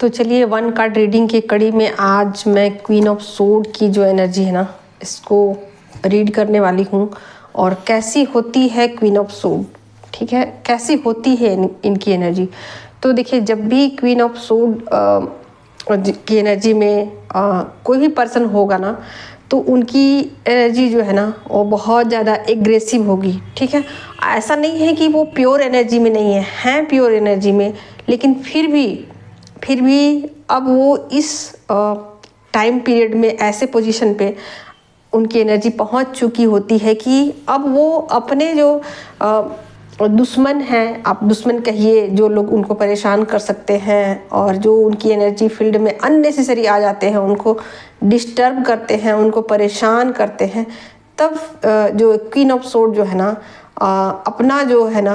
तो चलिए one card reading की कड़ी में आज मैं क्वीन ऑफ सोर्ड की जो एनर्जी है ना, इसको रीड करने वाली हूँ। और कैसी होती है क्वीन ऑफ सोर्ड, ठीक है, कैसी होती है इनकी एनर्जी। तो देखिए, जब भी क्वीन ऑफ सोर्ड की एनर्जी में कोई भी पर्सन होगा ना, तो उनकी एनर्जी जो है ना वो बहुत ज़्यादा एग्रेसिव होगी, ठीक है। ऐसा नहीं है कि वो प्योर एनर्जी में नहीं है प्योर एनर्जी में, लेकिन फिर भी अब वो इस टाइम पीरियड में ऐसे पोजीशन पे उनकी एनर्जी पहुंच चुकी होती है कि अब वो अपने जो दुश्मन हैं, आप दुश्मन कहिए, जो लोग उनको परेशान कर सकते हैं और जो उनकी एनर्जी फील्ड में अननेसेसरी आ जाते हैं, उनको डिस्टर्ब करते हैं, उनको परेशान करते हैं, तब जो क्वीन ऑफ सोर्ड जो है ना अपना जो है ना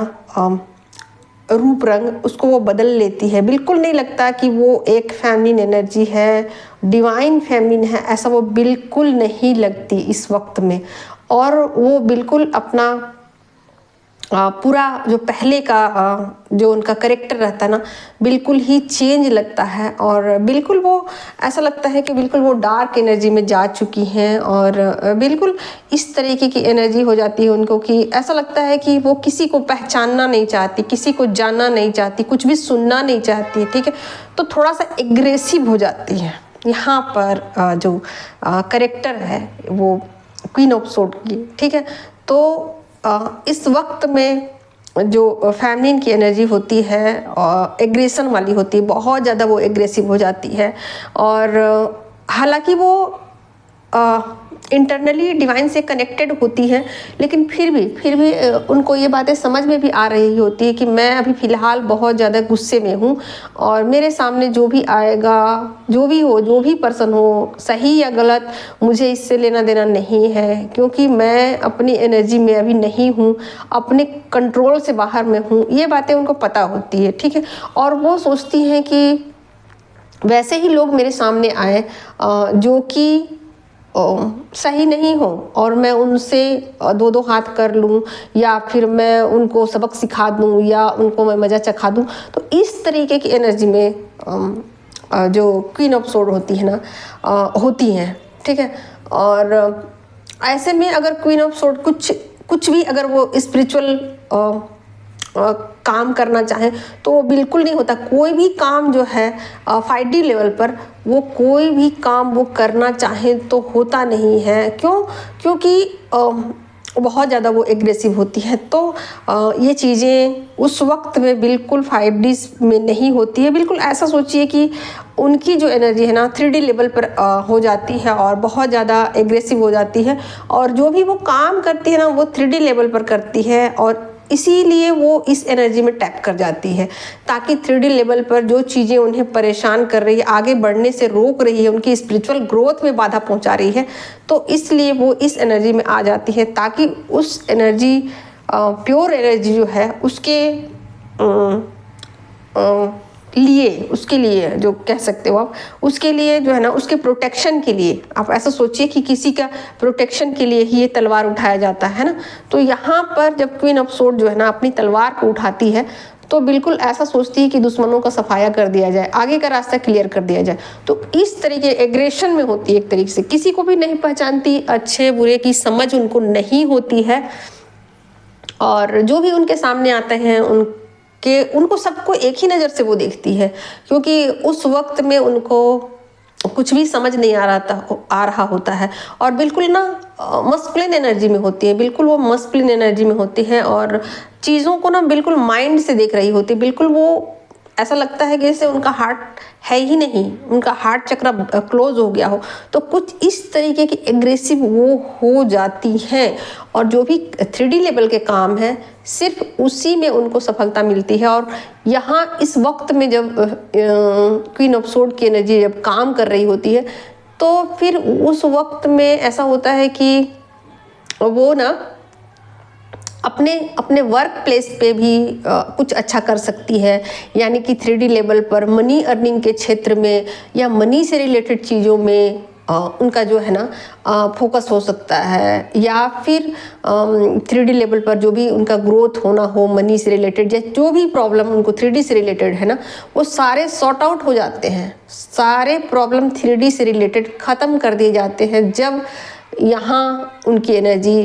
रूप रंग उसको वो बदल लेती है। बिल्कुल नहीं लगता कि वो एक फेमिनिन एनर्जी है, डिवाइन फेमिनिन है, ऐसा वो बिल्कुल नहीं लगती इस वक्त में। और वो बिल्कुल अपना पूरा जो पहले का जो उनका करेक्टर रहता है ना, बिल्कुल ही चेंज लगता है। और बिल्कुल वो ऐसा लगता है कि बिल्कुल वो डार्क एनर्जी में जा चुकी हैं और बिल्कुल इस तरीके की एनर्जी हो जाती है उनको कि ऐसा लगता है कि वो किसी को पहचानना नहीं चाहती, किसी को जानना नहीं चाहती, कुछ भी सुनना नहीं चाहती, ठीक है। तो थोड़ा सा एग्रेसिव हो जाती है। यहाँ पर जो करेक्टर है वो क्वीन ऑफ सोर्ड की, ठीक है। तो इस वक्त में जो फेमिनिन की एनर्जी होती है एग्रेशन वाली होती है, बहुत ज़्यादा वो एग्रेसिव हो जाती है। और हालांकि वो इंटरनली डिवाइन से कनेक्टेड होती है, लेकिन फिर भी उनको ये बातें समझ में भी आ रही होती है कि मैं अभी फ़िलहाल बहुत ज़्यादा गुस्से में हूँ और मेरे सामने जो भी आएगा, जो भी हो, जो भी पर्सन हो, सही या गलत, मुझे इससे लेना देना नहीं है, क्योंकि मैं अपनी एनर्जी में अभी नहीं हूँ, अपने कंट्रोल से बाहर में हूँ। ये बातें उनको पता होती है, ठीक है। और वो सोचती हैं कि वैसे ही लोग मेरे सामने आए जो कि सही नहीं हो और मैं उनसे दो हाथ कर लूँ, या फिर मैं उनको सबक सिखा दूँ, या उनको मैं मज़ा चखा दूँ। तो इस तरीके की एनर्जी में जो क्वीन ऑफ सोर्ड होती है ना होती हैं, ठीक है। और ऐसे में अगर क्वीन ऑफ सोर्ड कुछ भी अगर वो स्पिरिचुअल काम करना चाहे तो वो बिल्कुल नहीं होता। कोई भी काम जो है 5D लेवल पर वो कोई भी काम वो करना चाहे तो होता नहीं है। क्योंकि बहुत ज़्यादा वो एग्रेसिव होती है। तो ये चीज़ें उस वक्त में बिल्कुल 5D में नहीं होती है। बिल्कुल ऐसा सोचिए कि उनकी जो एनर्जी है ना 3D लेवल पर हो जाती है और बहुत ज़्यादा एग्रेसिव हो जाती है। और जो भी वो काम करती है ना वो 3D लेवल पर करती है, और इसीलिए वो इस एनर्जी में टैप कर जाती है, ताकि 3D लेवल पर जो चीज़ें उन्हें परेशान कर रही है, आगे बढ़ने से रोक रही है, उनकी स्पिरिचुअल ग्रोथ में बाधा पहुंचा रही है, तो इसलिए वो इस एनर्जी में आ जाती है, ताकि उस एनर्जी प्योर एनर्जी जो है उसके लिए जो कह सकते हो आप, उसके लिए जो है ना, उसके प्रोटेक्शन के लिए आप ऐसा सोचिए कि किसी का प्रोटेक्शन के लिए ही ये तलवार उठाया जाता है ना। तो यहाँ पर जब क्वीन ऑफ सोर्ड जो है ना अपनी तलवार को उठाती है तो बिल्कुल ऐसा सोचती है कि दुश्मनों का सफाया कर दिया जाए, आगे का रास्ता क्लियर कर दिया जाए। तो इस तरीके एग्रेशन में होती है, एक तरीके से किसी को भी नहीं पहचानती, अच्छे बुरे की समझ उनको नहीं होती है। और जो भी उनके सामने आते हैं उनको सबको एक ही नज़र से वो देखती है, क्योंकि उस वक्त में उनको कुछ भी समझ नहीं आ रहा होता है। और बिल्कुल ना मस्कुलिन एनर्जी में होती है, बिल्कुल वो मस्कुलिन एनर्जी में होती है और चीज़ों को ना बिल्कुल माइंड से देख रही होती है। बिल्कुल वो ऐसा लगता है कि जैसे उनका हार्ट है ही नहीं, उनका हार्ट चक्र क्लोज हो गया हो। तो कुछ इस तरीके की एग्रेसिव वो हो जाती हैं। और जो भी 3D लेवल के काम है सिर्फ उसी में उनको सफलता मिलती है। और यहाँ इस वक्त में जब क्वीन ऑफ सोर्ड की एनर्जी जब काम कर रही होती है, तो फिर उस वक्त में ऐसा होता है कि वो ना अपने वर्क प्लेस पे भी कुछ अच्छा कर सकती है। यानी कि 3D लेवल पर मनी अर्निंग के क्षेत्र में या मनी से रिलेटेड चीज़ों में उनका जो है ना फोकस हो सकता है, या फिर 3D लेवल पर जो भी उनका ग्रोथ होना हो, मनी से रिलेटेड या जो भी प्रॉब्लम उनको 3D से रिलेटेड है ना, वो सारे सॉर्ट आउट हो जाते हैं। सारे प्रॉब्लम 3D से रिलेटेड ख़त्म कर दिए जाते हैं जब यहाँ उनकी एनर्जी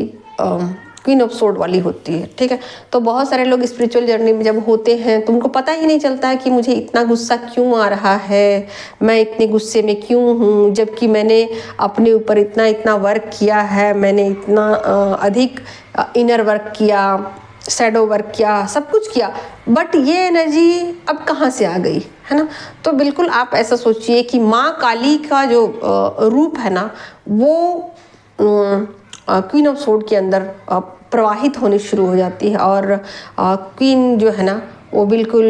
क्वीन ऑफ सोर्ड वाली होती है। ठीक है, तो बहुत सारे लोग स्पिरिचुअल जर्नी में जब होते हैं तो उनको पता ही नहीं चलता है कि मुझे इतना गुस्सा क्यों आ रहा है, मैं इतने गुस्से में क्यों हूँ, जबकि मैंने अपने ऊपर इतना वर्क किया है, मैंने इतना अधिक इनर वर्क किया, शैडो वर्क किया, सब कुछ किया, बट ये एनर्जी अब कहाँ से आ गई, है ना। तो बिल्कुल आप ऐसा सोचिए कि माँ काली का जो रूप है ना, वो क्वीन ऑफ सोर्ड के अंदर प्रवाहित होनी शुरू हो जाती है, और क्वीन जो है ना वो बिल्कुल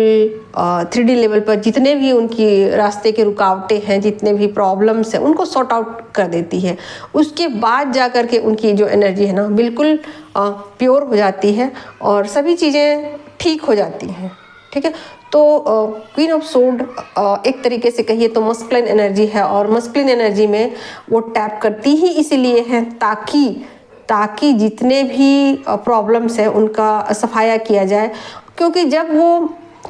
3D लेवल पर जितने भी उनकी रास्ते के रुकावटें हैं, जितने भी प्रॉब्लम्स हैं, उनको सॉर्ट आउट कर देती है। उसके बाद जा कर के उनकी जो एनर्जी है ना बिल्कुल प्योर हो जाती है और सभी चीज़ें ठीक हो जाती हैं। ठीक है, तो क्वीन ऑफ सोर्ड एक तरीके से कहिए तो मस्कुलिन एनर्जी है, और मस्कुलिन एनर्जी में वो टैप करती ही इसीलिए है ताकि जितने भी प्रॉब्लम्स हैं उनका सफाया किया जाए। क्योंकि जब वो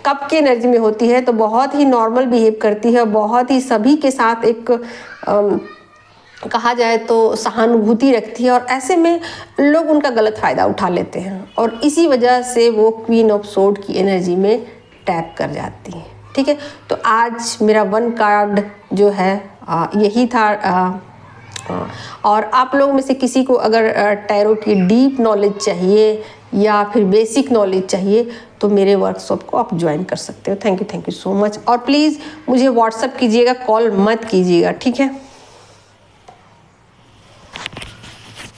कप की एनर्जी में होती है तो बहुत ही नॉर्मल बिहेव करती है, बहुत ही सभी के साथ एक कहा जाए तो सहानुभूति रखती है, और ऐसे में लोग उनका गलत फ़ायदा उठा लेते हैं, और इसी वजह से वो क्वीन ऑफ सोर्ड की एनर्जी में टैप कर जाती है। ठीक है, तो आज मेरा 1 कार्ड जो है यही था। और आप लोगों में से किसी को अगर टैरो की डीप नॉलेज चाहिए या फिर बेसिक नॉलेज चाहिए तो मेरे वर्कशॉप को आप ज्वाइन कर सकते हो। Thank you so much. और प्लीज़ मुझे व्हाट्सअप कीजिएगा, कॉल मत कीजिएगा। ठीक है।